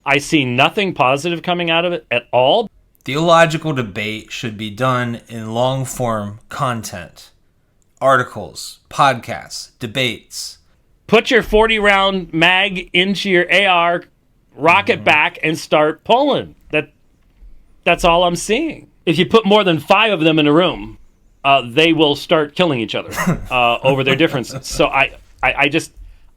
I see nothing positive coming out of it at all. Theological debate should be done in long-form content. Articles, podcasts, debates. Put your 40-round mag into your AR, rock it back, and start pulling. That's all I'm seeing. If you put more than 5 of them in a room, they will start killing each other over their differences. So I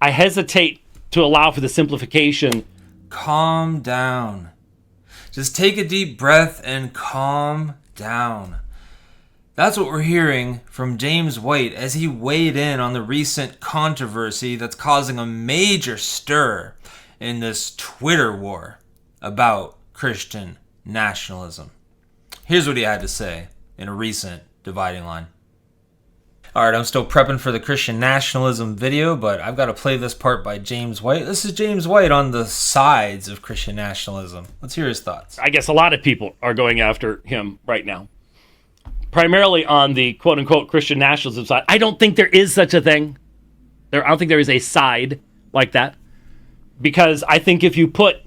hesitate to allow for the simplification. Calm down. Just take a deep breath and calm down. That's what we're hearing from James White as he weighed in on the recent controversy that's causing a major stir in this Twitter war about Christian nationalism. Here's what he had to say in a recent dividing line. Alright, I'm still prepping for the Christian nationalism video, but I've got to play this part by James White. This is James White on the sides of Christian nationalism. Let's hear his thoughts. I guess a lot of people are going after him right now, primarily on the quote-unquote Christian nationalism side. I don't think there is such a thing. I don't think there is a side like that, because I think if you put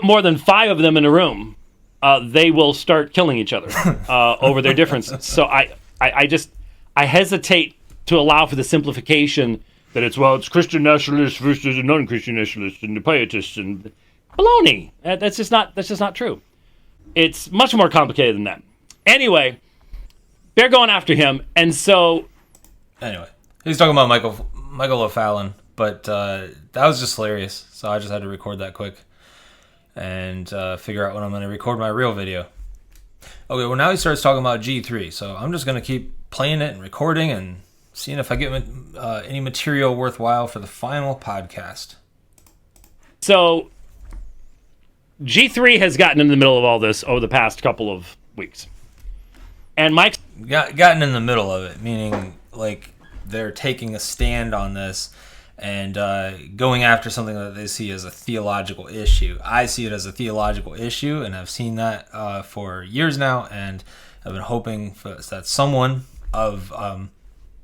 more than 5 of them in a room, they will start killing each other over their differences. So I hesitate to allow for the simplification that it's Christian nationalists versus non-Christian nationalists and the pietists and baloney. That's just not true. It's much more complicated than that. Anyway, they're going after him, and so anyway, he's talking about Michael O'Fallon, but that was just hilarious. So I just had to record that quick and figure out when I'm going to record my real video. Okay, well now he starts talking about G3, so I'm just going to keep playing it and recording and seeing if I get any material worthwhile for the final podcast. So G3 has gotten in the middle of all this over the past couple of weeks. And Mike's gotten in the middle of it, meaning like they're taking a stand on this and going after something that they see as a theological issue. I see it as a theological issue, and I've seen that for years now, and I've been hoping that someone of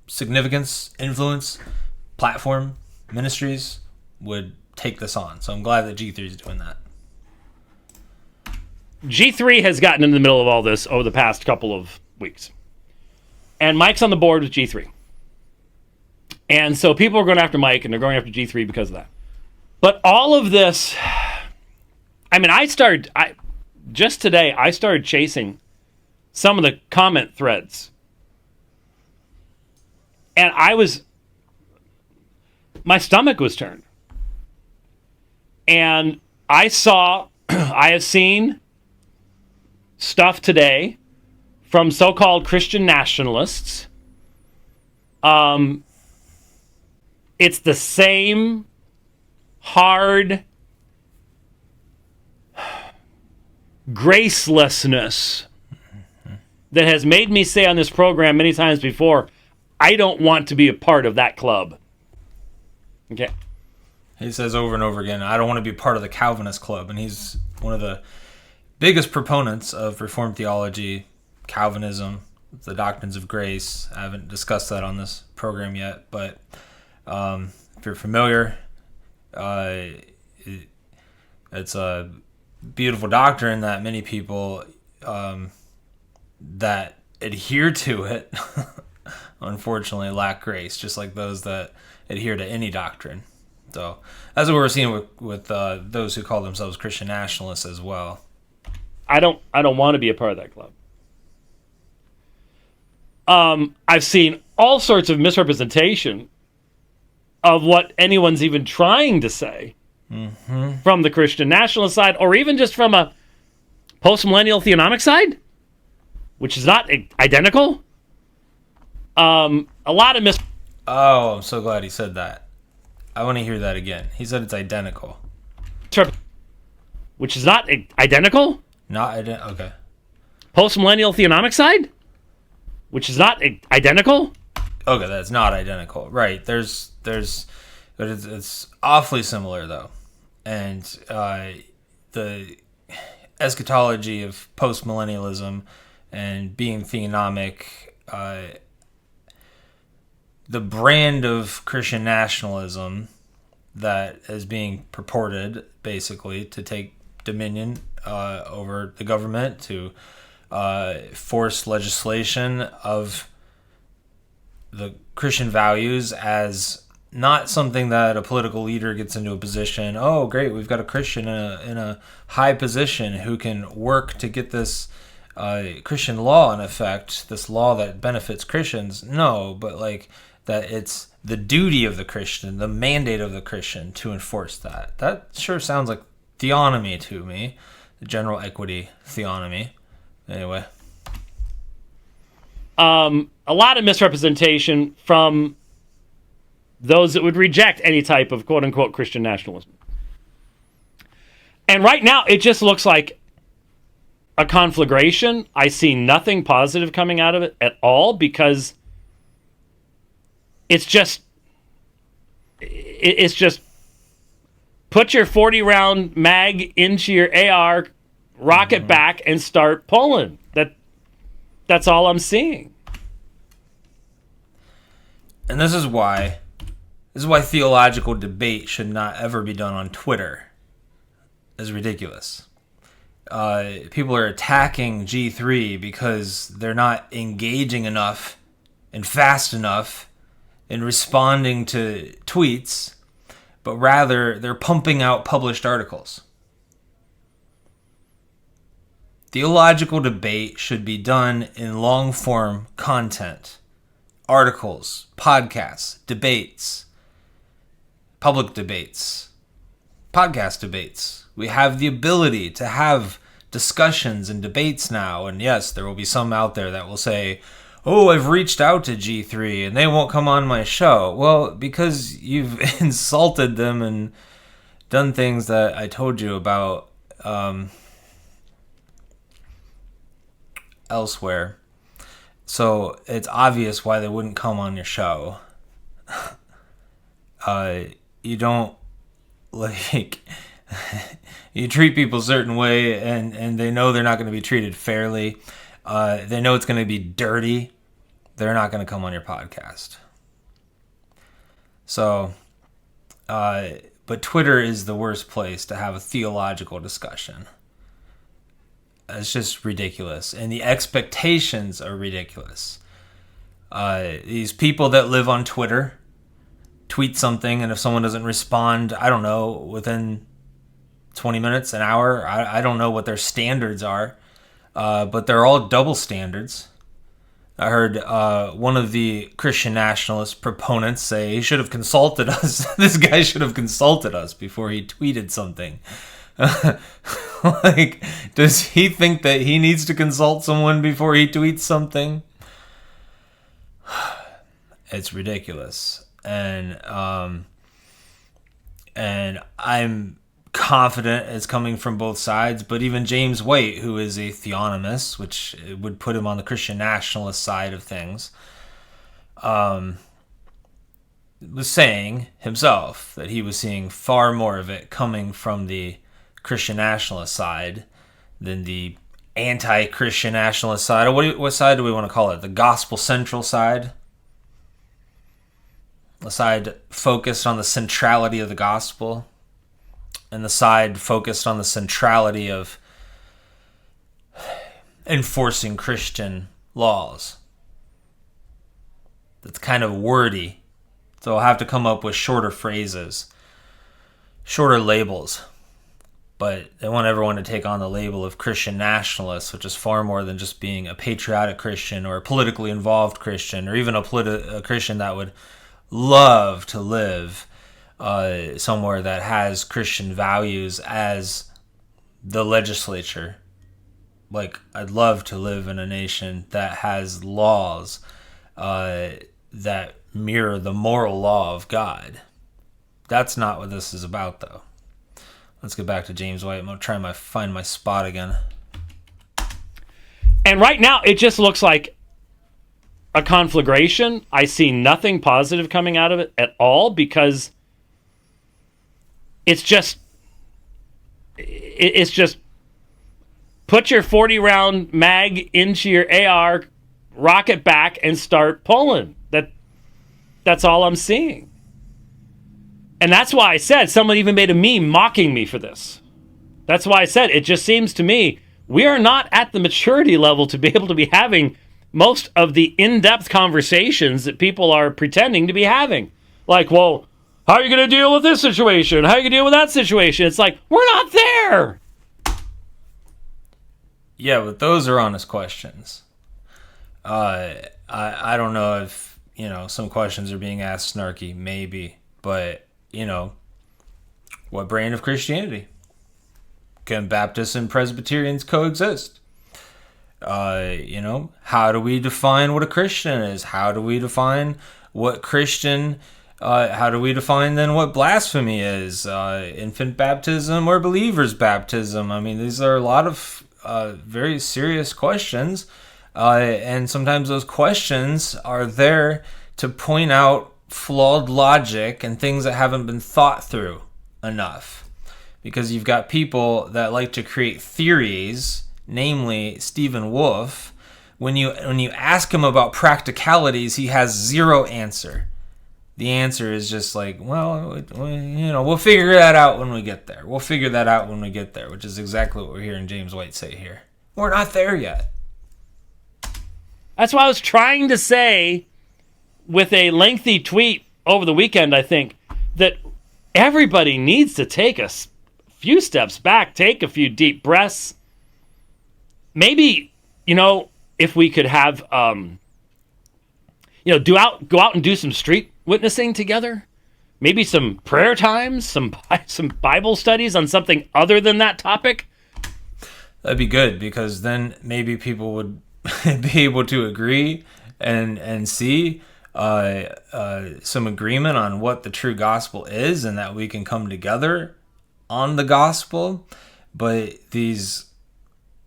significance, influence, platform, ministries would take this on. So I'm glad that G3 is doing that. G3 has gotten in the middle of all this over the past couple of weeks. And Mike's on the board with G3. And so people are going after Mike, and they're going after G3 because of that. But all of this, I mean, just today, I started chasing some of the comment threads. And my stomach was turned. And I have seen stuff today from so-called Christian nationalists. It's the same hard gracelessness that has made me say on this program many times before, I don't want to be a part of that club. Okay. He says over and over again, I don't want to be part of the Calvinist club. And he's one of the biggest proponents of Reformed theology, Calvinism, the doctrines of grace. I haven't discussed that on this program yet, but if you're familiar, it's a beautiful doctrine that many people that adhere to it unfortunately lack grace, just like those that adhere to any doctrine. So that's what we're seeing with those who call themselves Christian nationalists as well. I don't want to be a part of that club. I've seen all sorts of misrepresentation of what anyone's even trying to say from the Christian nationalist side, or even just from a post-millennial theonomic side, which is not identical. A lot of Oh, I'm so glad he said that. I want to hear that again. He said it's identical. Which is not identical? Okay. Post-millennial theonomic side? Which is not identical? Okay, that's not identical. Right. But it's awfully similar, though. And the eschatology of post-millennialism and being theonomic, the brand of Christian nationalism that is being purported basically, to take dominion over the government, to force legislation of the Christian values as not something that a political leader gets into a position. Oh, great, we've got a Christian in a high position who can work to get this Christian law in effect, this law that benefits Christians. No, but like that it's the duty of the Christian, the mandate of the Christian to enforce that. That sure sounds like theonomy to me, the general equity theonomy. Anyway. A lot of misrepresentation from those that would reject any type of quote-unquote Christian nationalism. And right now, it just looks like a conflagration. I see nothing positive coming out of it at all, because it's just put your 40-round mag into your AR, rock it back, and start pulling. That's all I'm seeing. And this is why theological debate should not ever be done on Twitter. It's ridiculous. People are attacking G3 because they're not engaging enough and fast enough in responding to tweets, but rather they're pumping out published articles. Theological debate should be done in long-form content. Articles, podcasts, debates, public debates, podcast debates. We have the ability to have discussions and debates now. And yes, there will be some out there that will say, oh, I've reached out to G3 and they won't come on my show. Well, because you've insulted them and done things that I told you about elsewhere. So it's obvious why they wouldn't come on your show. You don't, like, you treat people a certain way and they know they're not going to be treated fairly. They know it's going to be dirty. They're not going to come on your podcast. So, but Twitter is the worst place to have a theological discussion. It's just ridiculous. And the expectations are ridiculous. These people that live on Twitter tweet something, and if someone doesn't respond, I don't know, within 20 minutes, an hour, I don't know what their standards are, but they're all double standards. I heard one of the Christian nationalist proponents say he should have consulted us. This guy should have consulted us before he tweeted something. Like, does he think that he needs to consult someone before he tweets something? It's ridiculous. And I'm confident it's coming from both sides, but even James White, who is a theonomist, which would put him on the Christian nationalist side of things, was saying himself that he was seeing far more of it coming from the Christian nationalist side than the anti-Christian nationalist side. What side do we want to call it? The gospel central side? The side focused on the centrality of the gospel, and the side focused on the centrality of enforcing Christian laws. That's kind of wordy, so I'll have to come up with shorter phrases, shorter labels. But they want everyone to take on the label of Christian nationalist, which is far more than just being a patriotic Christian or a politically involved Christian, or even a Christian that would love to live somewhere that has Christian values as the legislature. Like, I'd love to live in a nation that has laws that mirror the moral law of God. That's not what this is about, though. Let's get back to James White. I'm going to try and find my spot again. And right now, it just looks like a conflagration. I see nothing positive coming out of it at all, because it's just put your 40-round mag into your AR, rock it back, and start pulling. That's all I'm seeing. And that's why I said, someone even made a meme mocking me for this. That's why I said, it just seems to me we are not at the maturity level to be able to be having most of the in-depth conversations that people are pretending to be having. Like, well, how are you going to deal with this situation? How are you going to deal with that situation? It's like, we're not there. Yeah, but those are honest questions. I don't know if, some questions are being asked snarky, maybe. But, what brand of Christianity? Can Baptists and Presbyterians coexist? How do we define what a Christian is? How do we define what Christian, how do we define then what blasphemy is? Infant baptism or believer's baptism? I mean, these are a lot of very serious questions. And sometimes those questions are there to point out flawed logic and things that haven't been thought through enough. Because you've got people that like to create theories, namely Stephen Wolfe. When you ask him about practicalities, he has zero answer. The answer is just like, well, we'll figure that out when we get there. We'll figure that out when we get there, which is exactly what we're hearing James White say here. We're not there yet. That's what I was trying to say with a lengthy tweet over the weekend, I think, that everybody needs to take a few steps back, take a few deep breaths. Maybe, if we could have, go out and do some street witnessing together. Maybe some prayer times, some Bible studies on something other than that topic. That'd be good, because then maybe people would be able to agree and see some agreement on what the true gospel is, and that we can come together on the gospel. But these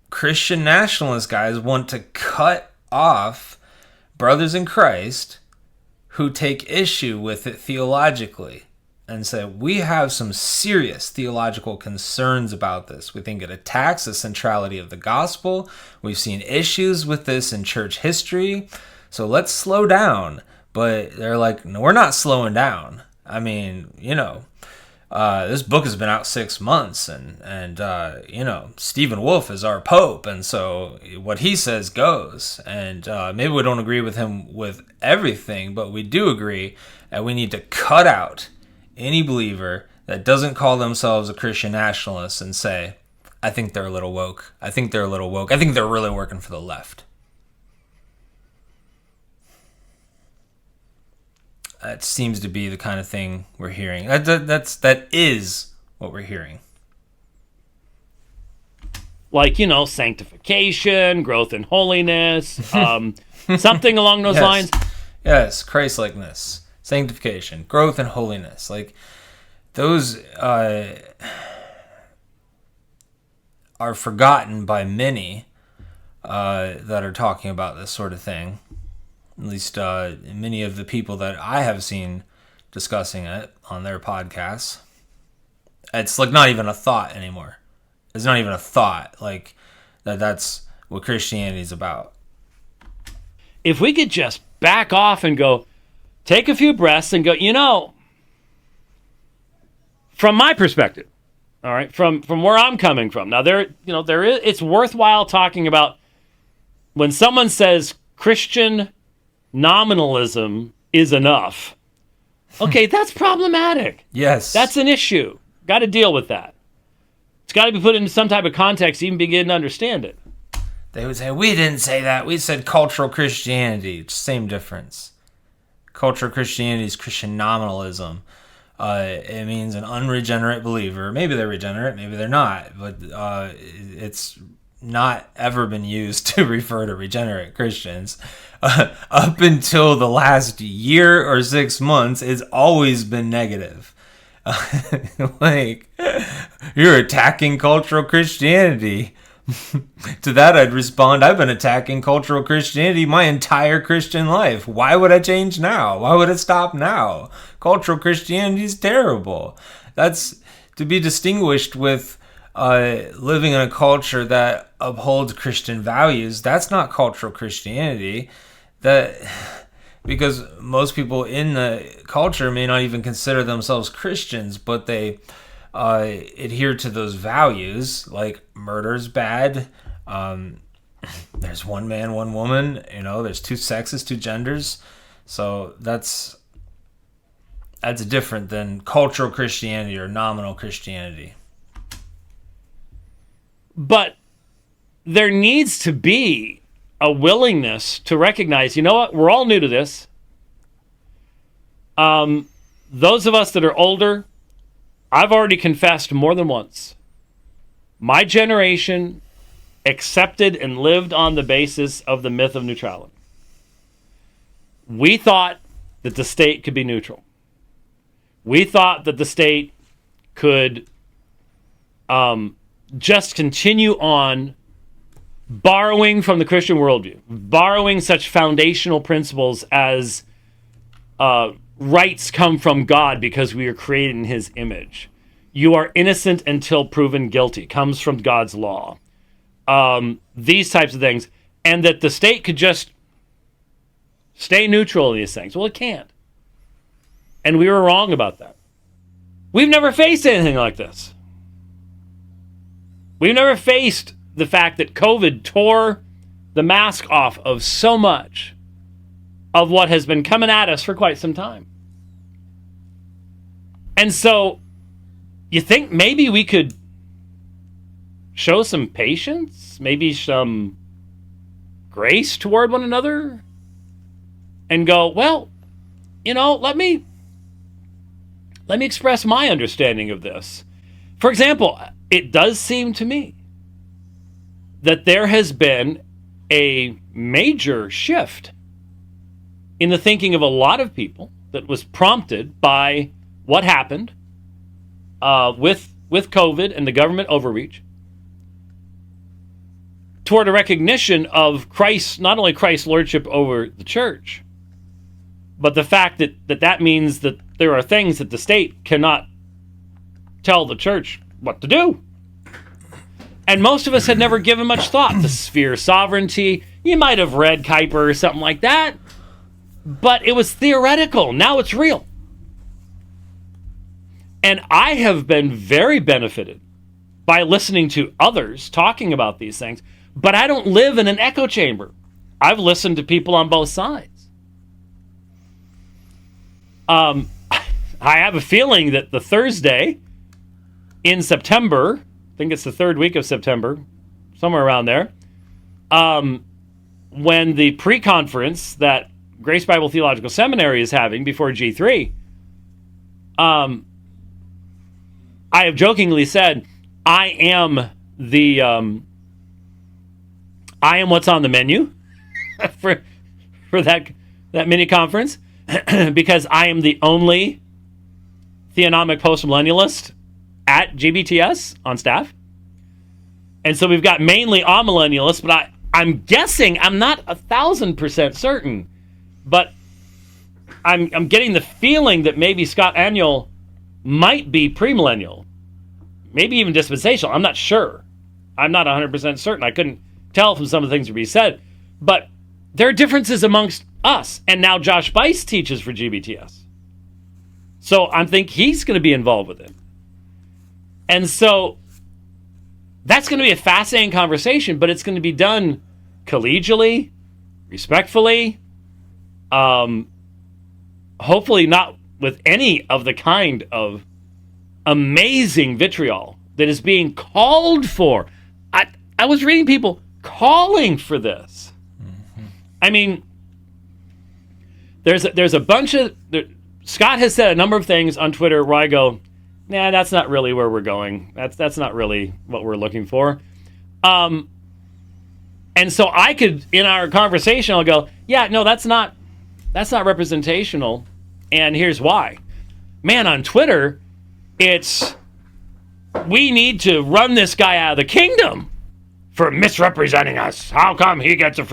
Christian nationalist guys want to cut off brothers in Christ who take issue with it theologically and say, we have some serious theological concerns about this. We think it attacks the centrality of the gospel. We've seen issues with this in church history, so let's slow down. But they're like, no, we're not slowing down. I mean, this book has been out 6 months, and Stephen Wolfe is our pope, and so what he says goes. And maybe we don't agree with him with everything, but we do agree that we need to cut out any believer that doesn't call themselves a Christian nationalist and say, I think they're a little woke. I think they're really working for the left. That seems to be the kind of thing we're hearing. That is what we're hearing. Like, sanctification, growth in holiness, something along those lines. Yes, Christ-likeness, sanctification, growth in holiness. Like, those are forgotten by many that are talking about this sort of thing. At least many of the people that I have seen discussing it on their podcasts. It's like not even a thought anymore. It's not even a thought. Like, that's what Christianity is about. If we could just back off and go, take a few breaths and go, from my perspective, all right, from where I'm coming from. Now, it's worthwhile talking about when someone says Christian nominalism is enough. Okay, that's problematic. Yes. That's an issue. Got to deal with that. It's got to be put into some type of context to even begin to understand it. They would say, we didn't say that. We said cultural Christianity. Same difference. Cultural Christianity is Christian nominalism. It means an unregenerate believer. Maybe they're regenerate, maybe they're not. But it's not ever been used to refer to regenerate Christians. Up until the last year or 6 months, it's always been negative. Like, you're attacking cultural Christianity. To that I'd respond, I've been attacking cultural Christianity my entire Christian life. Why would I change now? Why would it stop now? Cultural Christianity is terrible. That's to be distinguished with living in a culture that upholds Christian values. That's not cultural Christianity. because most people in the culture may not even consider themselves Christians, but they adhere to those values, like murder's bad. There's one man, one woman. There's two sexes, two genders. So that's different than cultural Christianity or nominal Christianity. But there needs to be a willingness to recognize, you know what, we're all new to this. Those of us that are older, I've already confessed more than once. My generation accepted and lived on the basis of the myth of neutrality. We thought that the state could be neutral. We thought that the state could just continue on borrowing from the Christian worldview, borrowing such foundational principles as rights come from God because we are created in his image. You are innocent until proven guilty, comes from God's law. These types of things. And that the state could just stay neutral in these things. Well, it can't. And we were wrong about that. We've never faced anything like this. We've never faced the fact that COVID tore the mask off of so much of what has been coming at us for quite some time. And so, you think maybe we could show some patience, maybe some grace toward one another, and go, well, let me express my understanding of this. For example, it does seem to me that there has been a major shift in the thinking of a lot of people that was prompted by what happened with COVID and the government overreach, toward a recognition of Christ, not only Christ's lordship over the church, but the fact that means that there are things that the state cannot tell the church what to do. And most of us had never given much thought to sphere sovereignty. You might have read Kuyper or something like that, but it was theoretical. Now it's real. And I have been very benefited by listening to others talking about these things, but I don't live in an echo chamber. I've listened to people on both sides. I have a feeling that the Thursday in September, I think it's the third week of September, somewhere around there, when the pre-conference that Grace Bible Theological Seminary is having before G3, I have jokingly said, I am what's on the menu for that mini conference, because I am the only theonomic postmillennialist at GBTS on staff. And so we've got mainly amillennialists, but I'm guessing, I'm not 1,000% certain, but I'm getting the feeling that maybe Scott Aniol might be premillennial, maybe even dispensational. I'm not sure. I'm not 100% certain. I couldn't tell from some of the things that be said, but there are differences amongst us. And now Josh Buice teaches for GBTS, so I think he's going to be involved with it. And so that's going to be a fascinating conversation, but it's going to be done collegially, respectfully, hopefully not with any of the kind of amazing vitriol that is being called for. I was reading people calling for this. Mm-hmm. I mean, there's a bunch of... Scott has said a number of things on Twitter where I go, nah, that's not really where we're going. That's not really what we're looking for. And so I could, in our conversation, I'll go, yeah, no, that's not representational, and here's why. Man, on Twitter, it's, we need to run this guy out of the kingdom for misrepresenting us. How come he gets a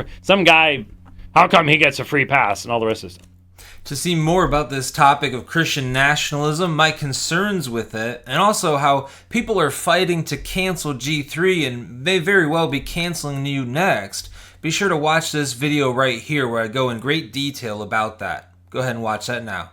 free pass and all the rest of stuff. To see more about this topic of Christian nationalism, my concerns with it, and also how people are fighting to cancel G3 and may very well be canceling you next, be sure to watch this video right here where I go in great detail about that. Go ahead and watch that now.